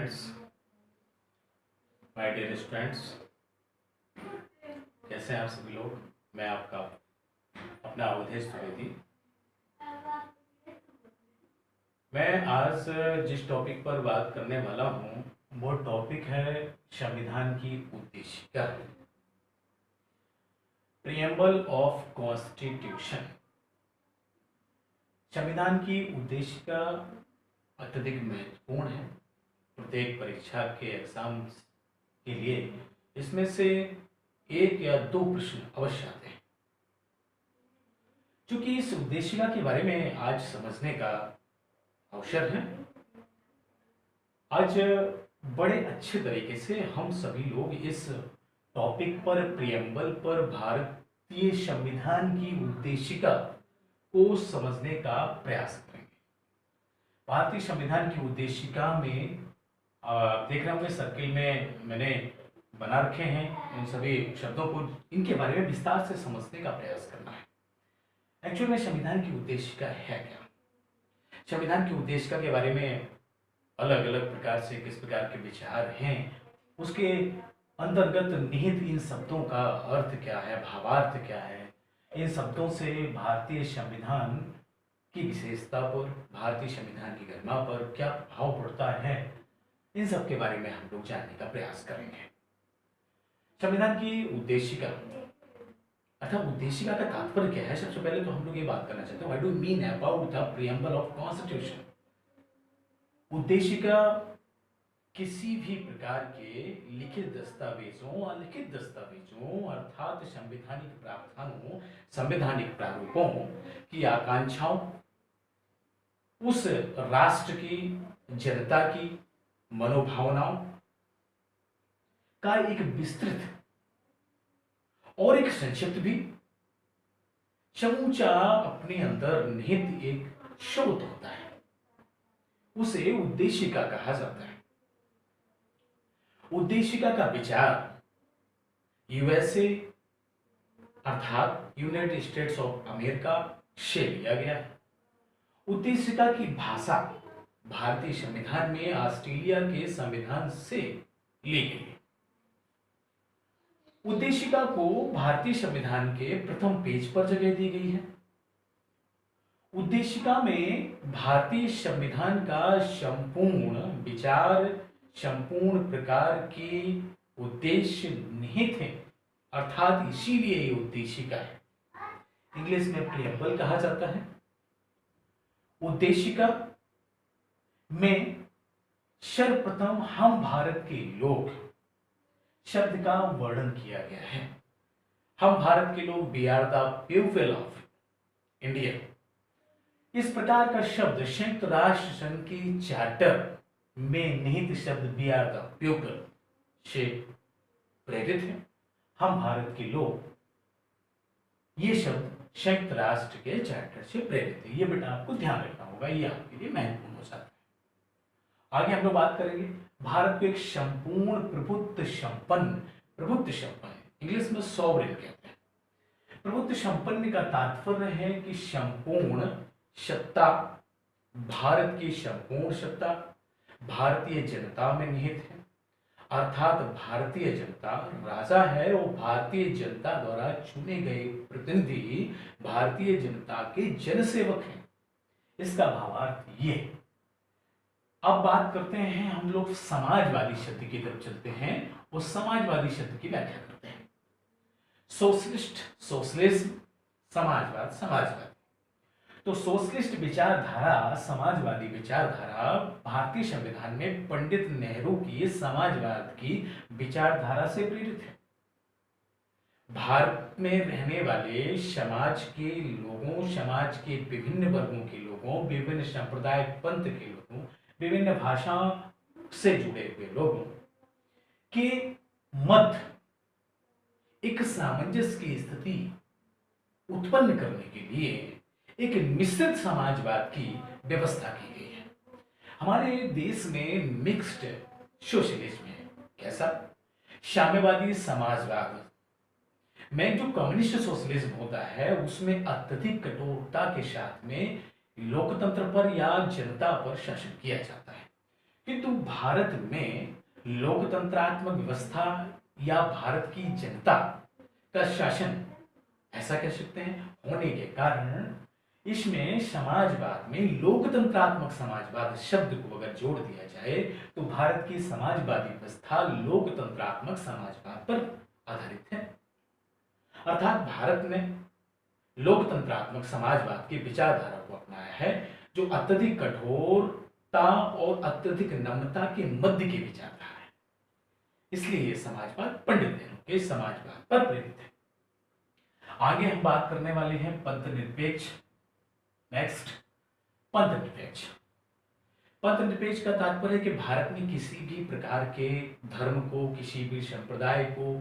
Friends, my dear students, कैसे हैं आप सभी लोग। मैं आपका अपना अवधेश द्विवेदी। मैं आज जिस टॉपिक पर बात करने वाला हूँ वो टॉपिक है संविधान की उद्देशिका, प्रियम्बल ऑफ कॉन्स्टिट्यूशन। संविधान की उद्देशिका अत्यधिक महत्वपूर्ण है। प्रत्येक परीक्षा के एग्जाम के लिए इसमें से एक या दो प्रश्न अवश्य आते हैं। चूंकि इस उद्देशिका के बारे में आज समझने का अवसर है, आज बड़े अच्छे तरीके से हम सभी लोग इस टॉपिक पर, प्रियम्बल पर, भारतीय संविधान की उद्देशिका को समझने का प्रयास करेंगे। भारतीय संविधान की उद्देशिका में देख रहे होंगे सर्किल में मैंने बना रखे हैं इन सभी शब्दों को, इनके बारे में विस्तार से समझने का प्रयास करना है। एक्चुअल में संविधान की उद्देशिका है क्या? संविधान की उद्देशिका के बारे में अलग अलग प्रकार से किस प्रकार के विचार हैं, उसके अंतर्गत निहित इन शब्दों का अर्थ क्या है, भावार्थ क्या है, इन शब्दों से भारतीय संविधान की विशेषता पर, भारतीय संविधान की गरिमा पर क्या प्रभाव पड़ता है, इन सब के बारे में हम लोग जानने का प्रयास करेंगे। संविधान की उद्देशिका अर्थात उद्देशिका का तात्पर्य क्या है? सबसे पहले तो हम लोग ये बात करना चाहते हैं, what do mean about the preamble of constitution. उद्देशिका किसी भी प्रकार के लिखित दस्तावेजों, अलिखित दस्तावेजों अर्थात संवैधानिक प्रावधानों, संवैधानिक प्रारूपों की आकांक्षाओं, उस राष्ट्र की, जनता की मनोभावनाओं का एक विस्तृत और एक संक्षिप्त भी समूचा अपने अंदर निहित एक शब्द होता है, उसे उद्देशिका कहा जाता है। उद्देशिका का विचार यूएसए अर्थात यूनाइटेड स्टेट्स ऑफ अमेरिका से लिया गया है। उद्देशिका की भाषा भारतीय संविधान में ऑस्ट्रेलिया के संविधान से ली गई है। उद्देशिका को भारतीय संविधान के प्रथम पेज पर जगह दी गई है। उद्देशिका में भारतीय संविधान का संपूर्ण विचार, संपूर्ण प्रकार के उद्देश्य निहित है, अर्थात इसीलिए ये उद्देशिका है। इंग्लिश में प्रियम्बल कहा जाता है। उद्देशिका में सर्वप्रथम हम भारत के लोग शब्द का वर्णन किया गया है। हम भारत के लोग, we are the people of India. इस प्रकार का शब्द संयुक्त राष्ट्र संघ की चार्टर में निहित शब्द वी आर द पीपल से प्रेरित है। हम भारत के लोग, ये शब्द संयुक्त राष्ट्र के चार्टर से प्रेरित है। ये बेटा आपको ध्यान रखना होगा, ये आपके लिए महत्वपूर्ण हो जाता है। आगे हम लोग बात करेंगे, भारत को एक संपूर्ण प्रभुत्व संपन्न, इंग्लिश में सॉवरेन कहते हैं। प्रभुत्व संपन्न का तात्पर्य है कि संपूर्ण सत्ता, भारत की संपूर्ण सत्ता भारतीय जनता में निहित है। अर्थात भारतीय जनता राजा है और भारतीय जनता द्वारा चुने गए प्रतिनिधि भारतीय जनता के जनसेवक हैं। इसका भावार्थ ये है। अब बात करते हैं हम लोग समाजवादी शब्द की तरफ चलते हैं और समाजवादी शब्द की व्याख्या करते हैं। सोशलिस्ट, सोशलिज्म, समाजवाद, समाजवादी। तो सोशलिस्ट विचारधारा, समाजवादी विचारधारा भारतीय संविधान में पंडित नेहरू की समाजवाद की विचारधारा से प्रेरित है। भारत में रहने वाले समाज के लोगों, समाज के विभिन्न वर्गों के लोगों, विभिन्न संप्रदाय पंथ के लोगों, विभिन्न भाषाओं से जुड़े हुए लोगों के मध्य एक सामंजस्य की स्थिति उत्पन्न करने के लिए एक मिश्रित समाजवाद की व्यवस्था की गई है। हमारे देश में मिक्स्ड सोशलिज्म है। कैसा? साम्यवादी समाजवाद में जो कम्युनिस्ट सोशलिज्म होता है उसमें अत्यधिक कठोरता के साथ में लोकतंत्र पर या जनता पर शासन किया जाता है, किंतु भारत में लोकतंत्रात्मक व्यवस्था या भारत की जनता का शासन, ऐसा कह सकते हैं, होने के कारण इसमें समाजवाद में लोकतंत्रात्मक समाजवाद शब्द को अगर जोड़ दिया जाए तो भारत की समाजवादी व्यवस्था लोकतंत्रात्मक समाजवाद पर आधारित है। अर्थात भारत ने लोकतंत्रात्मक समाजवाद की विचारधारा को अपनाया है, जो अत्यधिक कठोरता और अत्यधिक नम्रता के मध्य की विचारधारा है। इसलिए यह समाजवाद पंडित नेहरू के समाजवाद पर प्रेरित है। आगे हम बात करने वाले हैं पंथ निरपेक्ष। नेक्स्ट, पंथ निरपेक्ष। पंथ निरपेक्ष का तात्पर्य है कि भारत में किसी भी प्रकार के धर्म को, किसी भी संप्रदाय को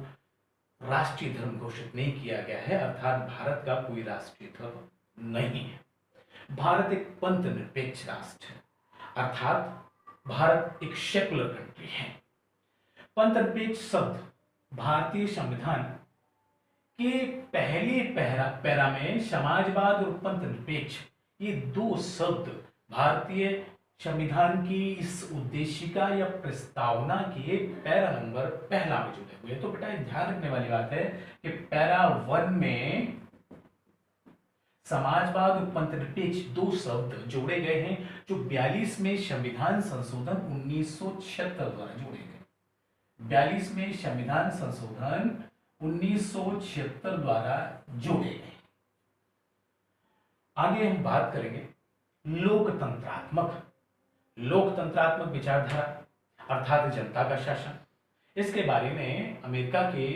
राष्ट्रीय धर्म घोषित नहीं किया गया है, अर्थात भारत का कोई राष्ट्रीय धर्म नहीं है। भारत एक पंथ निरपेक्ष राष्ट्र है, अर्थात भारत एक सेकुलर कंट्री है। पंथ निरपेक्ष शब्द भारतीय संविधान के पहले पैरा में समाजवाद और पंथ निरपेक्ष, ये दो शब्द भारतीय संविधान की इस उद्देशिका या प्रस्तावना के पैरा नंबर पहला में जुड़े हुए। तो बेटा ध्यान रखने वाली बात है कि पैरा 1 में समाजवाद और पंथ निरपेक्ष दो शब्द जोड़े गए हैं, जो 42 में संविधान संशोधन 1976 द्वारा जोड़े गए। 42 में संविधान संशोधन 1976 द्वारा जोड़े गए। आगे हम बात करेंगे लोकतंत्रात्मक विचारधारा अर्थात जनता का शासन। इसके बारे में अमेरिका के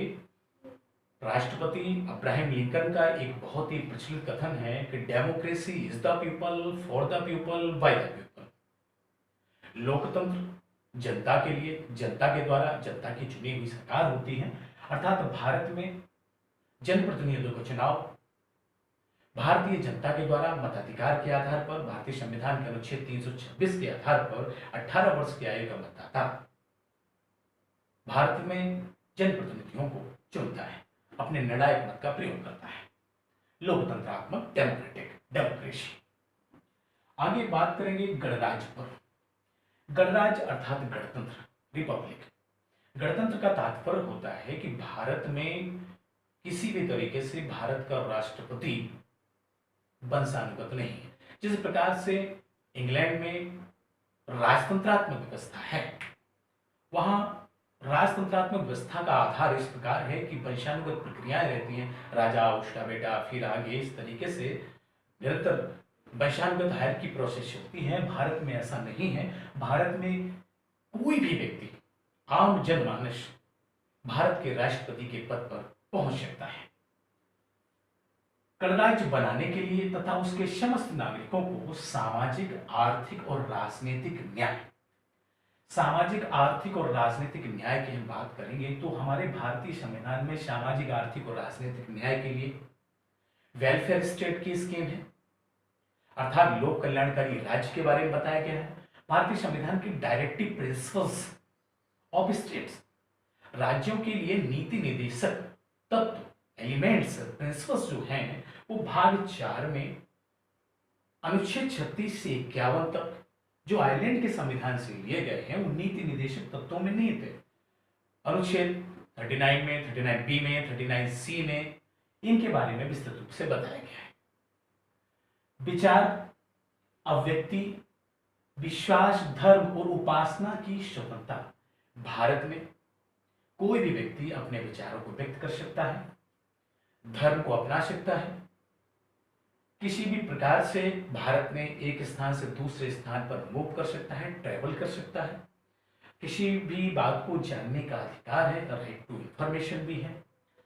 राष्ट्रपति अब्राहम लिंकन का एक बहुत ही प्रचलित कथन है कि democracy is the people, for the people, by the people. लोकतंत्र जनता के लिए, जनता के द्वारा, जनता की चुनी हुई सरकार होती है। अर्थात भारत में जनप्रतिनिधियों का चुनाव भारतीय जनता के द्वारा मताधिकार के आधार पर, भारतीय संविधान के अनुच्छेद 326 के आधार पर 18 वर्ष की आयु का मतदाता भारत में जनप्रतिनिधियों को चुनता है, अपने निर्णायक मत का प्रयोग करता है। लोकतंत्रात्मक डेमोक्रेसी। आगे बात करेंगे गणराज्य पर। गणराज्य अर्थात गणतंत्र, रिपब्लिक। गणतंत्र का तात्पर्य होता है कि भारत में किसी भी तरीके से भारत का राष्ट्रपति वंशानुगत नहीं है। जिस प्रकार से इंग्लैंड में राजतंत्रात्मक व्यवस्था है, वहां राजतंत्रात्मक व्यवस्था का आधार इस प्रकार है कि वंशानुगत प्रक्रियाएं रहती हैं, राजा, उसका बेटा, फिर आगे, इस तरीके से निरंतर वंशानुगत हायरार्की प्रोसेस होती है। भारत में ऐसा नहीं है। भारत में कोई भी व्यक्ति, आम जनमानस भारत के राष्ट्रपति के पद पर पहुंच सकता है। गणराज्य बनाने के लिए तथा उसके समस्त नागरिकों को सामाजिक, आर्थिक और राजनीतिक न्याय, सामाजिक, आर्थिक और राजनीतिक न्याय की हम बात करेंगे तो हमारे भारतीय संविधान में सामाजिक, आर्थिक और राजनीतिक न्याय के लिए वेलफेयर स्टेट की स्कीम है, अर्थात लोक कल्याणकारी राज्य के बारे में बताया गया है। भारतीय संविधान की डायरेक्टिव प्रिंसिपल्स ऑफ स्टेट्स, राज्यों के लिए नीति निर्देशक तत्व, एलिमेंट्स, प्रिंसिपल्स जो हैं वो भाग 4 में अनुच्छेद 36 से 51 तक जो आयरलैंड के संविधान से लिए गए हैं, वो नीति निर्देशक तत्वों में नहीं थे। अनुच्छेद 39 में, 39B में, 39C में इनके बारे में विस्तृत रूप से बताया गया है। विचार, अभिव्यक्ति, विश्वास, धर्म और उपासना की स्वतंत्रता। भारत में कोई भी व्यक्ति अपने विचारों को व्यक्त कर सकता है, धर्म को अपना सकता है, किसी भी प्रकार से भारत में एक स्थान से दूसरे स्थान पर मूव कर सकता है, ट्रैवल कर सकता है, किसी भी बात को जानने का अधिकार है, राइट टू इंफॉर्मेशन भी है।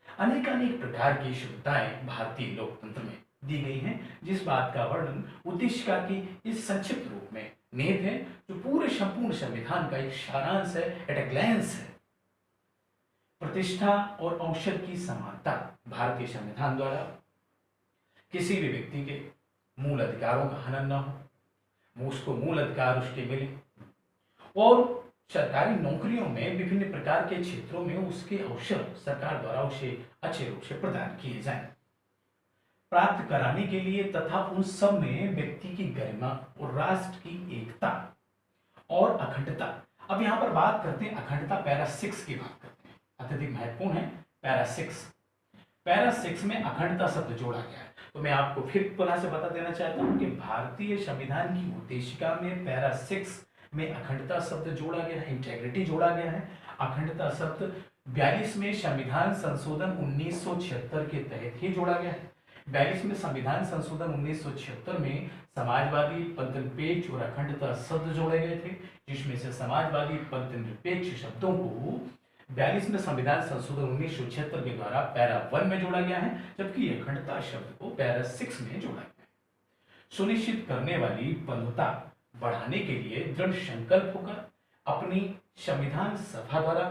अनेक प्रकार की सुविधाएं भारतीय लोकतंत्र में दी गई हैं, जिस बात का वर्णन उद्देशिका की इस संक्षिप्त रूप में निहित है, जो पूरे संपूर्ण संविधान का एक सारांश है, एट अ ग्लैंस है। प्रतिष्ठा और अवसर की समानता। भारतीय संविधान द्वारा किसी भी व्यक्ति के मूल अधिकारों का हनन न हो, उसको मूल अधिकार उसके मिले, और सरकारी नौकरियों में विभिन्न प्रकार के क्षेत्रों में उसके अवसर सरकार द्वारा उसे अच्छे रूप से प्रदान किए जाएं, प्राप्त कराने के लिए तथा उन सब में व्यक्ति की गरिमा और राष्ट्र की एकता और अखंडता। अब यहां पर बात करते हैं अखंडता, पैरा 6 की बात करते हैं, अत्यधिक महत्वपूर्ण है पैरा 6। पैरा 6 में अखंडता शब्द जोड़ा गया है। तो मैं आपको फिर पुनः से बता देना चाहता हूं कि भारतीय संविधान की उद्देशिका में पैरा 6 में अखंडता शब्द जोड़ा गया है, इंटेग्रिटी जोड़ा गया है। अखंडता शब्द 42 में संविधान संशोधन 1976 के तहत ही जोड़ा गया है। 42 में संविधान संशोधन 1976 में समाजवादी, पदनिरपेक्ष और अखंडता शब्द जोड़े गए थे, जिसमें से समाजवादी, पदनिरपेक्ष शब्दों को 42 में संविधान संशोधन 1976 के द्वारा पैरा 1 में जोड़ा गया है, जबकि अखंडता शब्द को पैरा 6 में जोड़ा गया है। सुनिश्चित करने वाली बंधुता बढ़ाने के लिए दृढ़ संकल्प होकर अपनी संविधान सभा द्वारा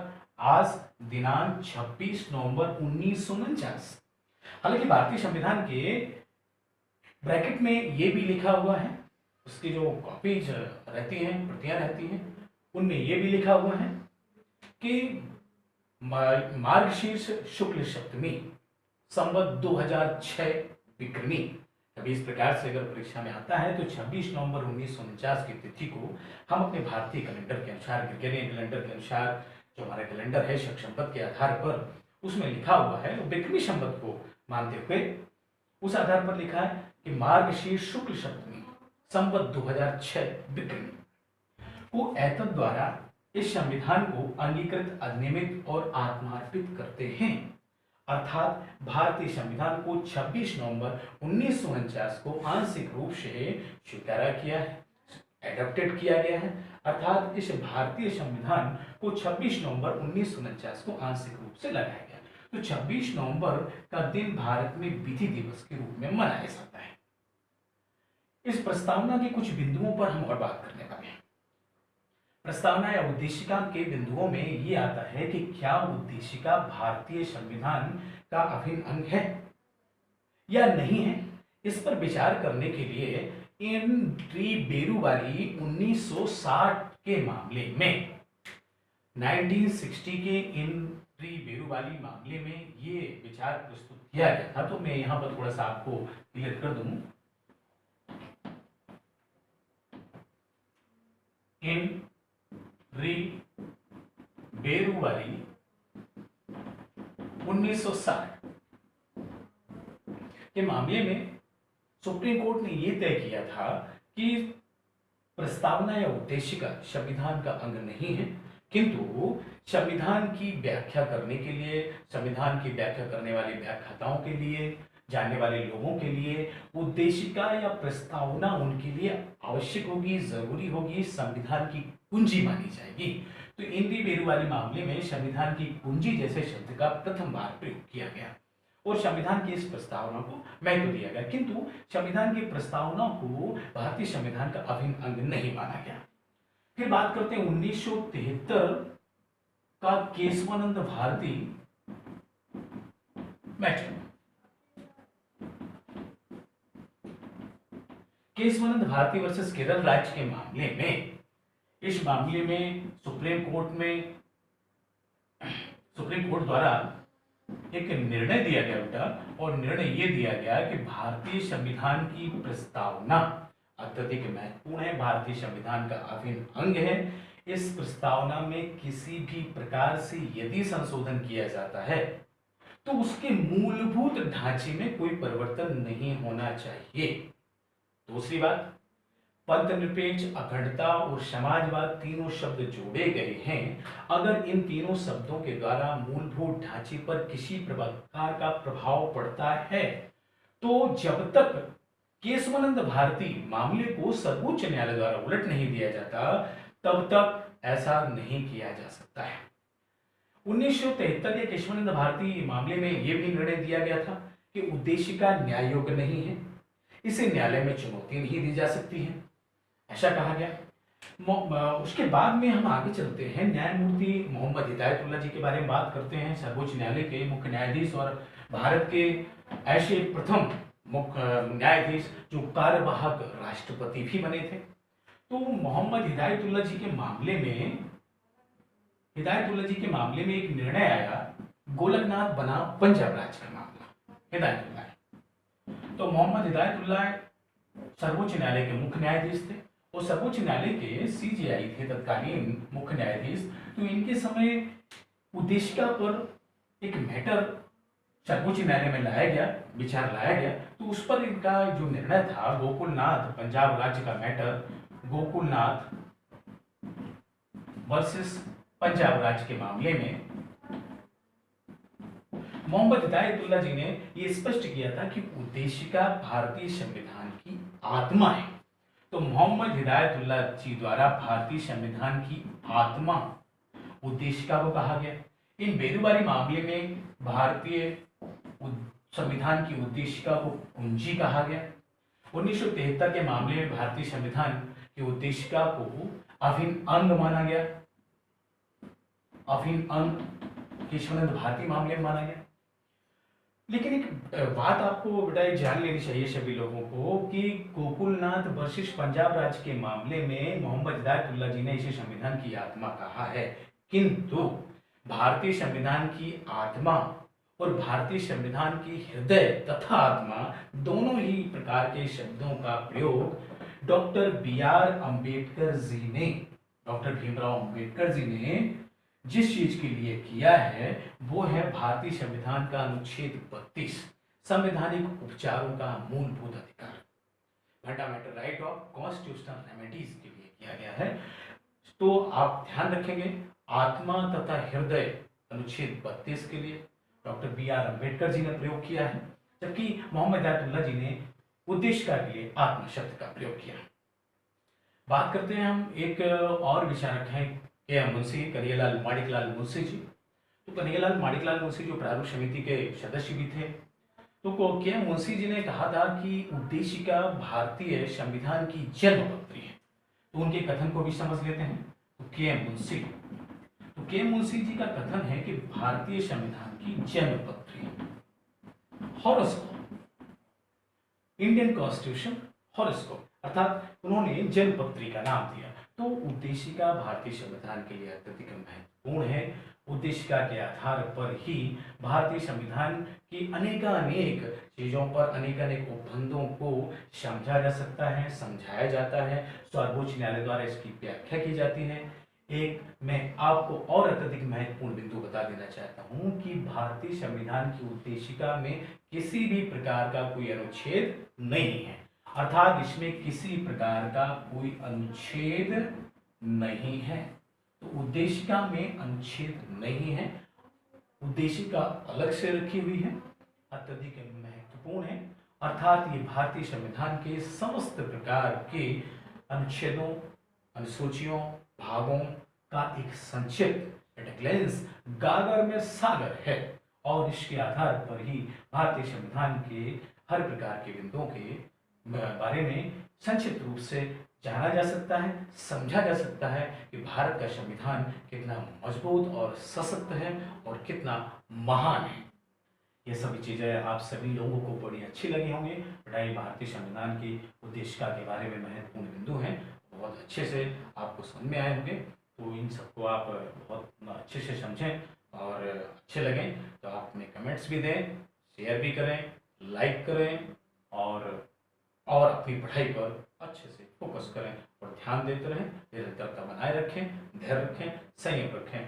आज दिनांक 26 नवंबर 1949, हालांकि भारतीय संविधान के ब्रैकेट में ये भी लिखा हुआ है, उसकी जो कॉपीज रहती हैं, प्रतियां रहती हैं, उनमें ये भी लिखा हुआ है कि मार्गशीर्ष शुक्ल सप्तमी संवत 2006 विक्रमी। अभी इस प्रकार से अगर परीक्षा में आता है तो 26 नवंबर 1949 की तिथि को हम अपने भारतीय कैलेंडर के अनुसार, ग्रेगोरियन कैलेंडर के अनुसार जो हमारा कैलेंडर है शक संवत के आधार पर उसमें लिखा हुआ है, विक्रमी संवत को मानते हुए उस आधार पर लिखा है कि मार्गशीर्ष शुक्ल सप्तमी संवत 2006 विक्रमी को एतद द्वारा इस संविधान को अंगीकृत, अधिनियमित और आत्मार्पित करते हैं। अर्थात भारतीय संविधान को 26 नवंबर 1949 को आंशिक रूप से स्वीकार किया है, एडॉप्टेड किया गया है। अर्थात इस भारतीय संविधान को 26 नवंबर 1949 को आंशिक रूप से लगाया गया। तो 26 नवंबर का दिन भारत में विधि दिवस के रूप में मनाया जाता है। इस प्रस्तावना के कुछ बिंदुओं पर हम और बात करने वाले हैं। प्रस्तावना या उद्देशिका के बिंदुओं में ये आता है कि क्या उद्देशिका भारतीय संविधान का अभिन्न अंग है या नहीं है। इस पर विचार करने के लिए इन ट्री बेरुवाली 1960 के मामले में 1960 के इन ट्री बेरुवाली मामले में ये विचार प्रस्तुत किया गया था। तो मैं यहां पर थोड़ा सा आपको क्लियर कर दूं। इन ट्री बेरुवाली 1960 के मामले में सुप्रीम कोर्ट ने यह तय किया था कि प्रस्तावना या उद्देशिका संविधान का अंग नहीं है, किंतु संविधान की व्याख्या करने के लिए, संविधान की व्याख्या करने वाले व्याख्याताओं के लिए, जानने वाले लोगों के लिए उद्देशिका या प्रस्तावना उनके लिए आवश्यक होगी, जरूरी होगी, संविधान की कुंजी मानी जाएगी। तो इंद्री बेरुवाली मामले में संविधान की कुंजी जैसे शब्द का प्रथम बार प्रयोग किया गया और संविधान की इस प्रस्तावना को महत्व दिया गया, किंतु संविधान की प्रस्तावना को भारतीय संविधान का अभिन्न अंग नहीं माना गया। फिर बात करते हैं 1973 का केशवानंद भारती मैटर। केशवानंद भारती वर्सेस केरल राज्य के मामले में, इस मामले में सुप्रीम कोर्ट द्वारा एक निर्णय दिया गया बेटा, और निर्णय यह दिया गया कि भारतीय संविधान की प्रस्तावना अत्यधिक महत्वपूर्ण है, भारतीय संविधान का अभिन्न अंग है। इस प्रस्तावना में किसी भी प्रकार से यदि संशोधन किया जाता है तो उसके मूलभूत ढांचे में कोई परिवर्तन नहीं होना चाहिए। दूसरी बात, पदनिरपेक्ष, अखंडता और समाजवाद तीनों शब्द जोड़े गए हैं। अगर इन तीनों शब्दों के द्वारा मूलभूत ढांचे पर किसी प्रकार का प्रभाव पड़ता है तो जब तक केशवानंद भारती मामले को सर्वोच्च न्यायालय द्वारा उलट नहीं दिया जाता तब तक ऐसा नहीं किया जा सकता है। 1973 के केशवानंद भारती मामले में यह भी निर्णय दिया गया था कि उद्देशिका न्याय योग्य नहीं है, इसे न्यायालय में चुनौती नहीं दी जा सकती है, ऐसा कहा गया। उसके बाद में हम आगे चलते हैं, न्यायमूर्ति मोहम्मद हिदायतुल्लाह जी के बारे में बात करते हैं, सर्वोच्च न्यायालय के मुख्य न्यायाधीश और भारत के ऐसे प्रथम मुख्य न्यायाधीश जो कार्यवाहक राष्ट्रपति भी बने थे। तो मोहम्मद हिदायतुल्लाह जी के मामले में एक निर्णय आया, गोलकनाथ बना पंजाब राज्य का मामला, हिदायतुल्लाह। तो मोहम्मद हिदायतुल्लाह सर्वोच्च न्यायालय के मुख्य न्यायाधीश थे वो सर्वोच्च न्यायालय के सीजेआई थे, तत्कालीन मुख्य न्यायाधीश। तो इनके समय उद्देशिका पर एक मैटर सर्वोच्च न्यायालय में लाया गया, विचार लाया गया। तो उस पर इनका जो निर्णय था, गोकुलनाथ पंजाब राज्य का मैटर, गोकुलनाथ वर्सेस पंजाब राज्य के मामले में मोहम्मद हिदायतुल्लाह जी ने यह स्पष्ट किया था कि उद्देशिका भारतीय संविधान की आत्मा है। तो मोहम्मद हिदायतुल्लाह जी द्वारा भारतीय संविधान की आत्मा उद्देशिका को कहा गया। इन बेरुबारी मामले में भारतीय संविधान की उद्देशिका को कुंजी कहा गया। 1973 के मामले में भारतीय संविधान की उद्देशिका को अभिन्न अंग माना गया, अभिन्न अंग केशवानंद भारती मामले में माना गया। लेकिन एक बात आपको बेटा जान लेनी चाहिए सभी लोगों को कि गोकुलनाथ वर्सेस पंजाब राज्य के मामले में मोहम्मद हिदायतुल्लाह जी ने इसे संविधान की आत्मा कहा है, किंतु भारतीय संविधान की आत्मा और भारतीय संविधान की हृदय तथा आत्मा दोनों ही प्रकार के शब्दों का प्रयोग डॉक्टर बी.आर. अंबेडकर जी ने, डॉक्टर भीमराव अंबेडकर जी ने जिस चीज के लिए किया है वो है भारतीय संविधान का अनुच्छेद 32, संवैधानिक उपचारों का मूलभूत अधिकार, fundamental right of constitutional remedies के लिए किया गया है। तो आप ध्यान रखेंगे, आत्मा तथा हृदय अनुच्छेद 32 के लिए डॉक्टर बी.आर. अंबेडकर जी ने प्रयोग किया है, जबकि मोहम्मद हिदायतुल्लाह जी ने उद्देशिका के लिए आत्मा शब्द का प्रयोग किया। बात करते हैं हम एक और विचारक हैं के.एम. मुंशी, कन्हैयालाल माणिकलाल मुंशी जी। तो कन्हैयालाल माणिकलाल मुंशी जो प्रारूप समिति के सदस्य भी थे। तो के.एम. मुंशी जी ने कहा था कि उद्देशिका भारतीय संविधान की जन्मपत्री है। तो उनके कथन को भी समझ लेते हैं। तो के.एम. मुंशी जी का कथन है कि भारतीय संविधान की जन्मपत्री हॉरोस्कोप, इंडियन कॉन्स्टिट्यूशन हॉरोस्कोप, अर्थात उन्होंने जन्मपत्री का नाम दिया। तो उद्देशिका भारतीय संविधान के लिए अत्यधिक महत्वपूर्ण है। उद्देशिका के आधार पर ही भारतीय संविधान की अनेकानेक चीजों पर अनेकानेक उपबंधों को समझा जा सकता है, समझाया जाता है, सर्वोच्च न्यायालय द्वारा इसकी व्याख्या की जाती है। एक मैं आपको और अत्यधिक महत्वपूर्ण बिंदु बता देना चाहता हूं कि भारतीय संविधान की उद्देशिका में किसी भी प्रकार का कोई अनुच्छेद नहीं है, अर्थात इसमें किसी प्रकार का कोई अनुच्छेद नहीं है। तो उद्देशिका में अनुच्छेद नहीं है, उद्देशिका अलग से रखी हुई है, अत्यधिक महत्वपूर्ण है, अर्थात ये भारतीय संविधान के समस्त प्रकार के अनुच्छेदों, अनुसूचियों, भागों का एक संक्षिप्त एटग्लेंस गागर में सागर है। और इसके आधार पर ही भारतीय संविधान के हर प्रकार के बिंदुओं के बारे में संक्षिप्त रूप से जाना जा सकता है, समझा जा सकता है कि भारत का संविधान कितना मजबूत और सशक्त है और कितना महान है। ये सभी चीज़ें आप सभी लोगों को बड़ी अच्छी लगी होंगी। पढ़ाई भारतीय संविधान की उद्देशिका के बारे में महत्वपूर्ण बिंदु हैं, बहुत अच्छे से आपको समझ में आए होंगे। तो इन सबको आप बहुत अच्छे से समझें और अच्छे लगें तो आप अपने कमेंट्स भी दें, शेयर भी करें, लाइक करें और अपनी पढ़ाई पर अच्छे से फोकस करें और ध्यान देते रहें, निरंतरता बनाए रखें, धैर्य रखें, संयम रखें।